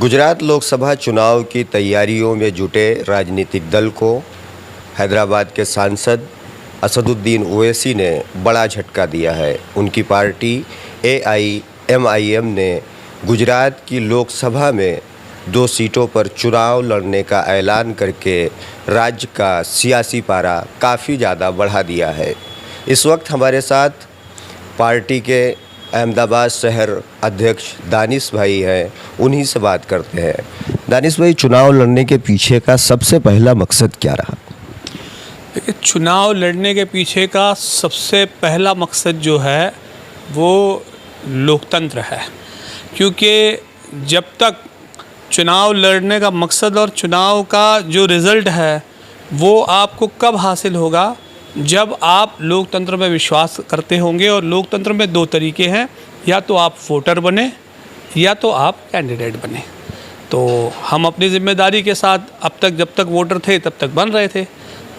गुजरात लोकसभा चुनाव की तैयारियों में जुटे राजनीतिक दल को हैदराबाद के सांसद असदुद्दीन ओवैसी ने बड़ा झटका दिया है। उनकी पार्टी AIMIM ने गुजरात की लोकसभा में 2 सीटों पर चुनाव लड़ने का ऐलान करके राज्य का सियासी पारा काफ़ी ज़्यादा बढ़ा दिया है। इस वक्त हमारे साथ पार्टी के अहमदाबाद शहर अध्यक्ष दानिश भाई हैं, उन्हीं से बात करते हैं। दानिश भाई, चुनाव लड़ने के पीछे का सबसे पहला मकसद क्या रहा? देखिए, चुनाव लड़ने के पीछे का सबसे पहला मकसद जो है वो लोकतंत्र है, क्योंकि जब तक चुनाव लड़ने का मकसद और चुनाव का जो रिज़ल्ट है वो आपको कब हासिल होगा, जब आप लोकतंत्र में विश्वास करते होंगे। और लोकतंत्र में 2 तरीके हैं, या तो आप वोटर बने या तो आप कैंडिडेट बने। तो हम अपनी ज़िम्मेदारी के साथ अब तक जब तक वोटर थे तब तक बन रहे थे,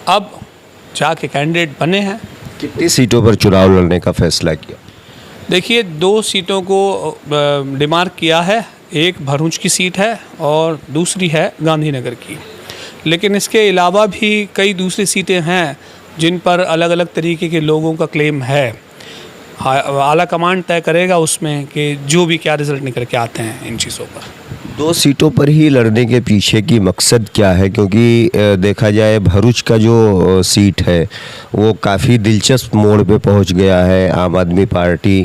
अब जाके कैंडिडेट बने हैं। कितनी सीटों पर चुनाव लड़ने का फैसला किया? देखिए, 2 सीटों को डिमार्क किया है। एक भरूच की सीट है और दूसरी है गांधीनगर की। लेकिन इसके अलावा भी कई दूसरी सीटें हैं जिन पर अलग अलग तरीके के लोगों का क्लेम है। आला कमांड तय करेगा उसमें कि जो भी क्या रिज़ल्ट निकल के आते हैं इन चीज़ों पर। 2 सीटों पर ही लड़ने के पीछे की मकसद क्या है? क्योंकि देखा जाए भरूच का जो सीट है वो काफ़ी दिलचस्प मोड़ पे पहुंच गया है। आम आदमी पार्टी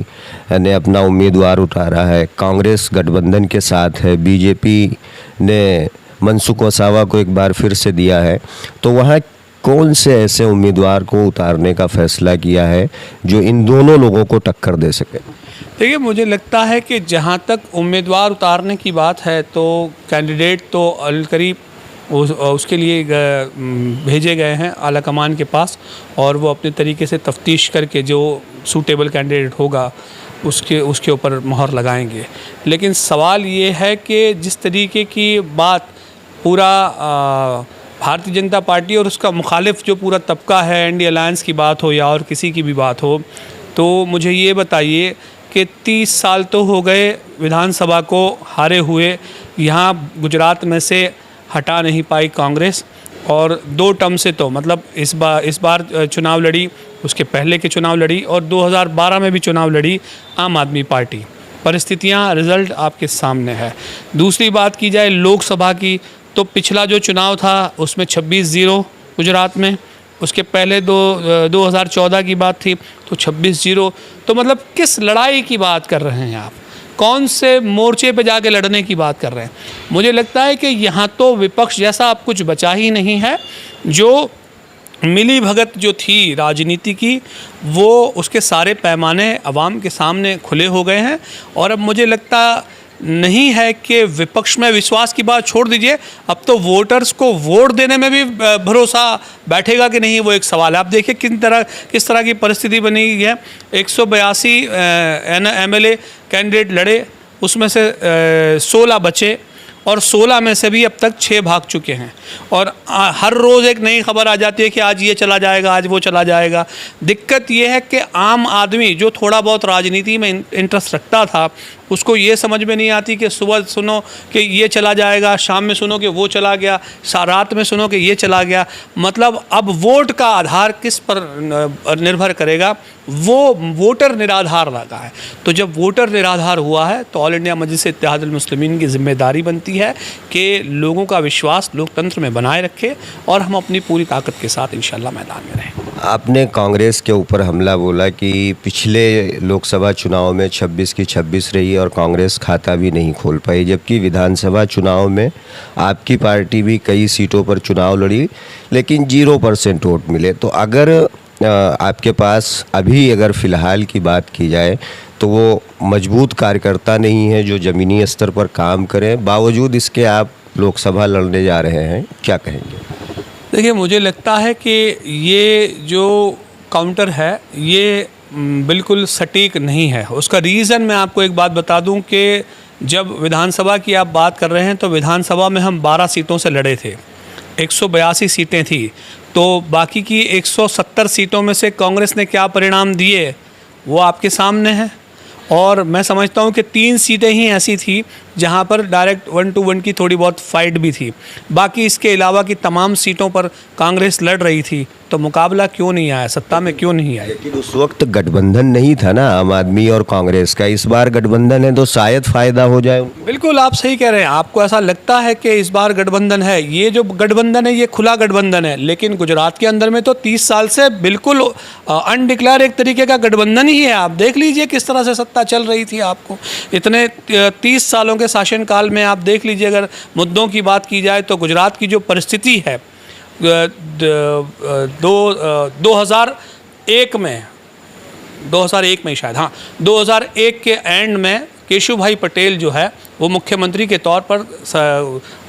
ने अपना उम्मीदवार उतारा है, कांग्रेस गठबंधन के साथ है, बीजेपी ने मनसुख वसावा को एक बार फिर से दिया है। तो वहाँ कौन से ऐसे उम्मीदवार को उतारने का फैसला किया है जो इन दोनों लोगों को टक्कर दे सके? देखिए, मुझे लगता है कि जहाँ तक उम्मीदवार उतारने की बात है तो कैंडिडेट तो अलकरीब उसके लिए भेजे गए हैं आला कमान के पास, और वो अपने तरीके से तफ्तीश करके जो सूटेबल कैंडिडेट होगा उसके ऊपर मोहर लगाएंगे। लेकिन सवाल ये है कि जिस तरीके की बात पूरा भारतीय जनता पार्टी और उसका मुखालिफ जो पूरा तबका है, इंडिया अलायंस की बात हो या और किसी की भी बात हो, तो मुझे ये बताइए कि 30 साल तो हो गए विधानसभा को हारे हुए। यहाँ गुजरात में से हटा नहीं पाई कांग्रेस, और 2 टर्म से तो मतलब इस बार चुनाव लड़ी, उसके पहले के चुनाव लड़ी और 2012 में भी चुनाव लड़ी आम आदमी पार्टी। परिस्थितियाँ, रिज़ल्ट आपके सामने है। दूसरी बात की जाए लोकसभा की, तो पिछला जो चुनाव था उसमें 26-0 गुजरात में, उसके पहले 2014 की बात थी तो 26-0। तो मतलब किस लड़ाई की बात कर रहे हैं आप? कौन से मोर्चे पे जाके लड़ने की बात कर रहे हैं? मुझे लगता है कि यहाँ तो विपक्ष जैसा अब कुछ बचा ही नहीं है। जो मिली भगत जो थी राजनीति की, वो उसके सारे पैमाने अवाम के सामने खुले हो गए हैं। और अब मुझे लगता नहीं है कि विपक्ष में विश्वास की बात छोड़ दीजिए, अब तो वोटर्स को वोट देने में भी भरोसा बैठेगा कि नहीं, वो एक सवाल है। आप देखिए किस तरह की परिस्थिति बनी हुई है। 182 MLA कैंडिडेट लड़े, उसमें से 16 बचे और 16 में से भी अब तक 6 भाग चुके हैं। और हर रोज़ एक नई खबर आ जाती है कि आज ये चला जाएगा, आज वो चला जाएगा। दिक्कत ये है कि आम आदमी जो थोड़ा बहुत राजनीति में इंटरेस्ट रखता था, उसको ये समझ में नहीं आती कि सुबह सुनो कि ये चला जाएगा, शाम में सुनो कि वो चला गया, रात में सुनो कि ये चला गया। मतलब अब वोट का आधार किस पर निर्भर करेगा? वो वोटर निराधार लगा है। तो जब वोटर निराधार हुआ है तो ऑल इंडिया मजलिस-ए-इत्तेहादुल मुस्लिमीन की जिम्मेदारी बनती है कि लोगों का विश्वास लोकतंत्र में बनाए रखे और हम अपनी पूरी ताकत के साथ इंशाल्लाह मैदान में रहें। आपने कांग्रेस के ऊपर हमला बोला कि पिछले लोकसभा चुनाव में 26 की 26 रही और कांग्रेस खाता भी नहीं खोल पाई, जबकि विधानसभा चुनाव में आपकी पार्टी भी कई सीटों पर चुनाव लड़ी लेकिन 0% वोट मिले। तो अगर आपके पास अभी अगर फ़िलहाल की बात की जाए तो वो मजबूत कार्यकर्ता नहीं है जो ज़मीनी स्तर पर काम करें, बावजूद इसके आप लोकसभा लड़ने जा रहे हैं, क्या कहेंगे? देखिए, मुझे लगता है कि ये जो काउंटर है ये बिल्कुल सटीक नहीं है। उसका रीज़न मैं आपको एक बात बता दूं कि जब विधानसभा की आप बात कर रहे हैं तो विधानसभा में हम 12 सीटों से लड़े थे, 182 सीटें थी। तो बाकी की 170 सीटों में से कांग्रेस ने क्या परिणाम दिए वो आपके सामने है। और मैं समझता हूँ कि 3 सीटें ही ऐसी थी जहाँ पर डायरेक्ट 1-1 की थोड़ी बहुत फाइट भी थी। बाकी इसके अलावा की तमाम सीटों पर कांग्रेस लड़ रही थी, तो मुकाबला क्यों नहीं आया, सत्ता में क्यों नहीं आई? लेकिन उस वक्त गठबंधन नहीं था ना आम आदमी और कांग्रेस का। इस बार गठबंधन है तो शायद फायदा हो जाए। बिल्कुल आप सही कह रहे हैं। आपको ऐसा लगता है कि इस बार गठबंधन है, ये जो गठबंधन है ये खुला गठबंधन है, लेकिन गुजरात के अंदर में तो 30 साल से बिल्कुल अनडिक्लेयर एक तरीके का गठबंधन ही है। आप देख लीजिए किस तरह से सत्ता चल रही थी। आपको इतने 30 सालों के शासनकाल में आप देख लीजिए, अगर मुद्दों की बात की जाए तो गुजरात की जो परिस्थिति है 2001 में शायद, हाँ 2001 के एंड में केशु भाई पटेल जो है वो मुख्यमंत्री के तौर पर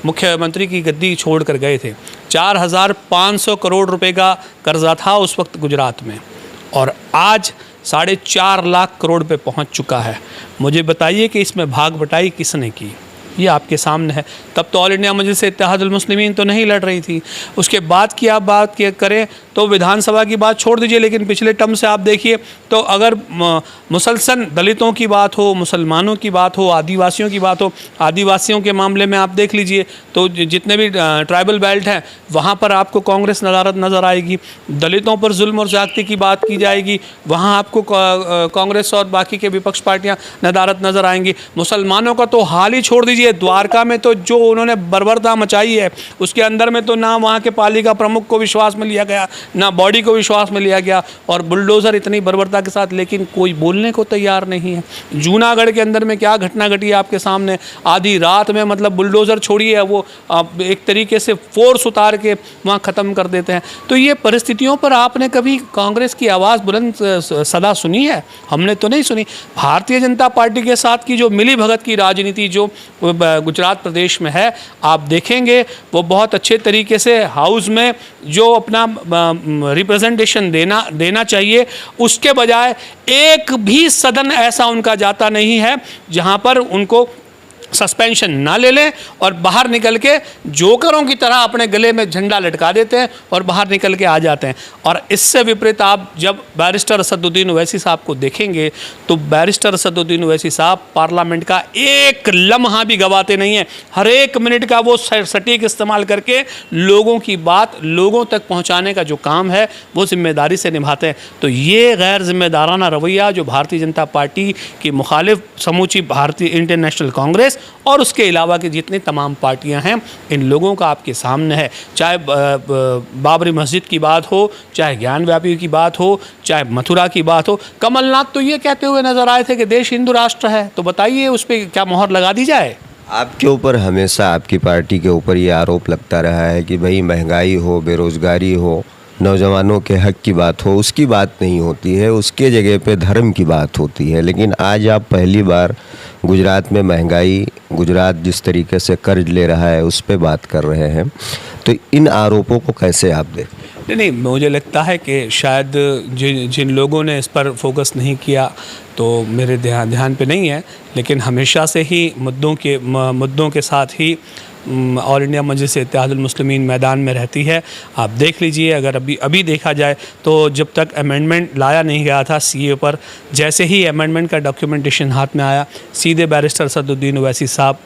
मुख्यमंत्री की गद्दी छोड़ कर गए थे। 4,500 करोड़ रुपए का कर्जा था उस वक्त गुजरात में, और आज 4.5 लाख करोड़ पे पहुंच चुका है। मुझे बताइए कि इसमें भाग बटाई किसने की? ये आपके सामने है। तब तो ऑल इंडिया मजलिस इत्तेहादुल मुस्लिमीन तो नहीं लड़ रही थी। उसके बाद की आप बात करें तो विधानसभा की बात छोड़ दीजिए, लेकिन पिछले टर्म से आप देखिए तो अगर मुसलसल दलितों की बात हो, मुसलमानों की बात हो, आदिवासियों की बात हो, आदिवासियों के मामले में आप देख लीजिए तो जितने भी ट्राइबल बेल्ट हैं वहाँ पर आपको कांग्रेस नज़र आएगी। दलितों पर जुल्म और ज़्यादती की बात की जाएगी, वहाँ आपको कांग्रेस और बाकी के विपक्ष पार्टियाँ नदारत नज़र आएंगी। मुसलमानों का तो हाल ही छोड़ दीजिए, द्वारका में तो जो उन्होंने बर्बरता मचाई है उसके अंदर में तो ना वहाँ के पालिका प्रमुख को विश्वास में लिया गया, ना बॉडी को विश्वास में लिया गया, और बुलडोज़र इतनी बर्बरता के साथ, लेकिन कोई बोलने को तैयार नहीं है। जूनागढ़ के अंदर में क्या घटना घटी आपके सामने, आधी रात में मतलब बुलडोज़र छोड़िए वो एक तरीके से फोर्स उतार के वहाँ ख़त्म कर देते हैं। तो ये परिस्थितियों पर आपने कभी कांग्रेस की आवाज़ बुलंद सदा सुनी है? हमने तो नहीं सुनी। भारतीय जनता पार्टी के साथ की जो मिली भगत की राजनीति जो गुजरात प्रदेश में है, आप देखेंगे वो बहुत अच्छे तरीके से हाउस में जो अपना रिप्रेजेंटेशन देना चाहिए, उसके बजाय एक भी सदन ऐसा उनका जाता नहीं है जहां पर उनको सस्पेंशन ना ले लें और बाहर निकल के जोकरों की तरह अपने गले में झंडा लटका देते हैं और बाहर निकल के आ जाते हैं। और इससे विपरीत आप जब बैरिस्टर असदुद्दीन ओवैसी साहब को देखेंगे तो बैरिस्टर असदुद्दीन ओवैसी साहब पार्लियामेंट का एक लम्हा भी गवाते नहीं हैं। हर एक मिनट का वो सटीक इस्तेमाल करके लोगों की बात लोगों तक पहुँचाने का जो काम है वो जिम्मेदारी से निभाते हैं। तो ये गैर जिम्मेदाराना रवैया जो भारतीय जनता पार्टी की मुखालिफ समूची भारतीय इंडियन नेशनल कांग्रेस और उसके अलावा की जितनी तमाम पार्टियां हैं, इन लोगों का आपके सामने है। चाहे बाबरी मस्जिद की बात हो, चाहे ज्ञान व्यापी की बात हो, चाहे मथुरा की बात हो। कमलनाथ तो ये कहते हुए नजर आए थे कि देश हिंदू राष्ट्र है, तो बताइए उस पर क्या मोहर लगा दी जाए? आपके ऊपर हमेशा आपकी पार्टी के ऊपर ये आरोप लगता रहा है कि भाई महंगाई हो, बेरोजगारी हो, नौजवानों के हक की बात हो, उसकी बात नहीं होती है, उसके जगह पे धर्म की बात होती है। लेकिन आज आप पहली बार गुजरात में महंगाई, गुजरात जिस तरीके से कर्ज ले रहा है उस पे बात कर रहे हैं, तो इन आरोपों को कैसे आप देखते? नहीं, मुझे लगता है कि शायद जिन लोगों ने इस पर फोकस नहीं किया तो मेरे ध्यान पे नहीं है, लेकिन हमेशा से ही मुद्दों के साथ ही ऑल इंडिया मजलिस इत्तेहादुल मुस्लिमीन मैदान में रहती है। आप देख लीजिए, अगर अभी देखा जाए तो जब तक अमेंडमेंट लाया नहीं गया था सीए पर, जैसे ही अमेंडमेंट का डॉक्यूमेंटेशन हाथ में आया, सीधे बैरिस्टर असदुद्दीन ओवैसी साहब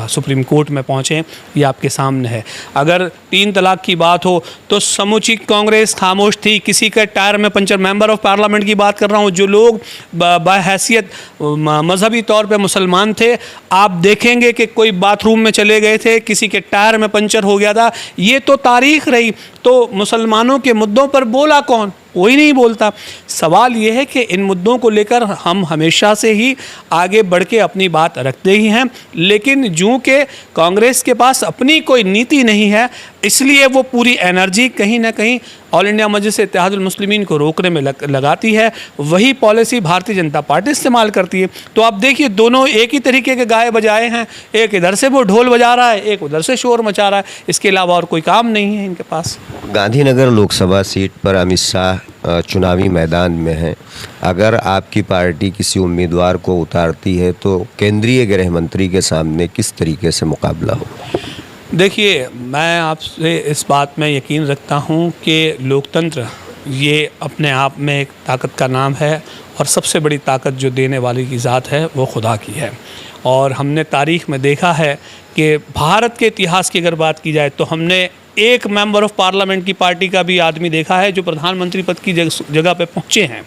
सुप्रीम कोर्ट में पहुँचे। ये आपके सामने है। अगर 3 तलाक की बात हो तो समूची कांग्रेस खामोश थी। किसी का टायर में पंचर, मेंबर ऑफ पार्लियामेंट की बात कर रहा हूँ, जो लोग बाहैसियत मजहबी तौर पे मुसलमान थे, आप देखेंगे कि कोई बाथरूम में चले गए थे, किसी के टायर में पंचर हो गया था। ये तो तारीख रही। तो मुसलमानों के मुद्दों पर बोला कौन? कोई नहीं बोलता। सवाल ये है कि इन मुद्दों को लेकर हम हमेशा से ही आगे बढ़ के अपनी बात रखते ही हैं, लेकिन जूँ के कांग्रेस के पास अपनी कोई नीति नहीं है, इसलिए वो पूरी एनर्जी कहीं ना कहीं ऑल इंडिया मजलिस इत्तेहादुल मुस्लिमीन को रोकने में लगाती है। वही पॉलिसी भारतीय जनता पार्टी इस्तेमाल करती है। तो आप देखिए, दोनों एक ही तरीके के गाए बजाए हैं। एक इधर से वो ढोल बजा रहा है, एक उधर से शोर मचा रहा है। इसके अलावा और कोई काम नहीं है इनके पास। गांधीनगर लोकसभा सीट पर अमित शाह चुनावी मैदान में हैं। अगर आपकी पार्टी किसी उम्मीदवार को उतारती है तो केंद्रीय गृह मंत्री के सामने किस तरीके से मुकाबला हो? देखिए, मैं आपसे इस बात में यकीन रखता हूँ कि लोकतंत्र ये अपने आप में एक ताकत का नाम है, और सबसे बड़ी ताकत जो देने वाली की ज़ात है वो खुदा की है। और हमने तारीख़ में देखा है कि भारत के इतिहास की अगर बात की जाए तो हमने एक मेंबर ऑफ पार्लियामेंट की पार्टी का भी आदमी देखा है जो प्रधानमंत्री पद की जगह पे पहुँचे हैं।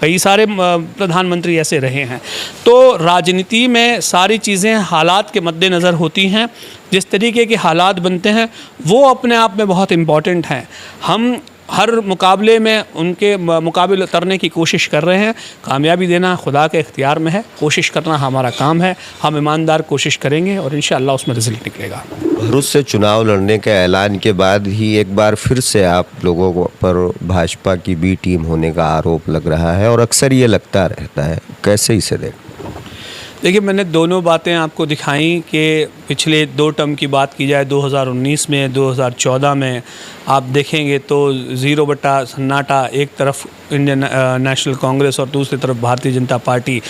कई सारे प्रधानमंत्री ऐसे रहे हैं। तो राजनीति में सारी चीज़ें हालात के मद्देनज़र होती हैं। जिस तरीके के हालात बनते हैं वो अपने आप में बहुत इम्पॉर्टेंट हैं। हम हर मुकाबले में उनके मुकाबले उतरने की कोशिश कर रहे हैं। कामयाबी देना खुदा के इख्तियार में है, कोशिश करना हमारा काम है। हम ईमानदार कोशिश करेंगे और इंशाअल्लाह उसमें रिजल्ट निकलेगा। भरूच से चुनाव लड़ने के ऐलान के बाद ही एक बार फिर से आप लोगों पर भाजपा की बी टीम होने का आरोप लग रहा है और अक्सर ये लगता रहता है, कैसे इसे देख? देखिए, मैंने दोनों बातें आपको दिखाई कि पिछले 2 टर्म की बात की जाए 2019 में, 2014 में आप देखेंगे तो 0 बटा सन्नाटा, एक तरफ इंडियन नेशनल कांग्रेस और दूसरी तरफ भारतीय जनता पार्टी।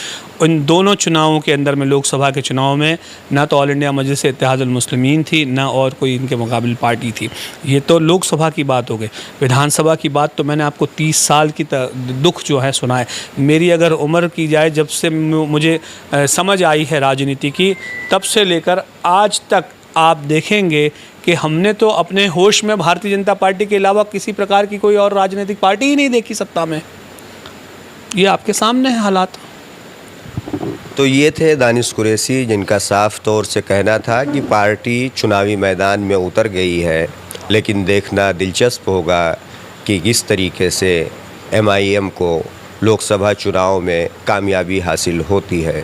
इन दोनों चुनावों के अंदर में, लोकसभा के चुनाव में, ना तो ऑल इंडिया मजलिस इत्तेहादुल मुस्लिमीन थी, ना और कोई इनके मुकाबले पार्टी थी। ये तो लोकसभा की बात हो गई। विधानसभा की बात तो मैंने आपको 30 साल की दुख जो है सुनाए। मेरी अगर उम्र की जाए, जब से मुझे समझ आई है राजनीति की, तब से लेकर आज तक आप देखेंगे कि हमने तो अपने होश में भारतीय जनता पार्टी के अलावा किसी प्रकार की कोई और राजनीतिक पार्टी ही नहीं देखी सत्ता में। ये आपके सामने है हालात। तो ये थे दानिश कुरैशी, जिनका साफ तौर से कहना था कि पार्टी चुनावी मैदान में उतर गई है, लेकिन देखना दिलचस्प होगा कि किस तरीके से MIM को लोकसभा चुनाव में कामयाबी हासिल होती है।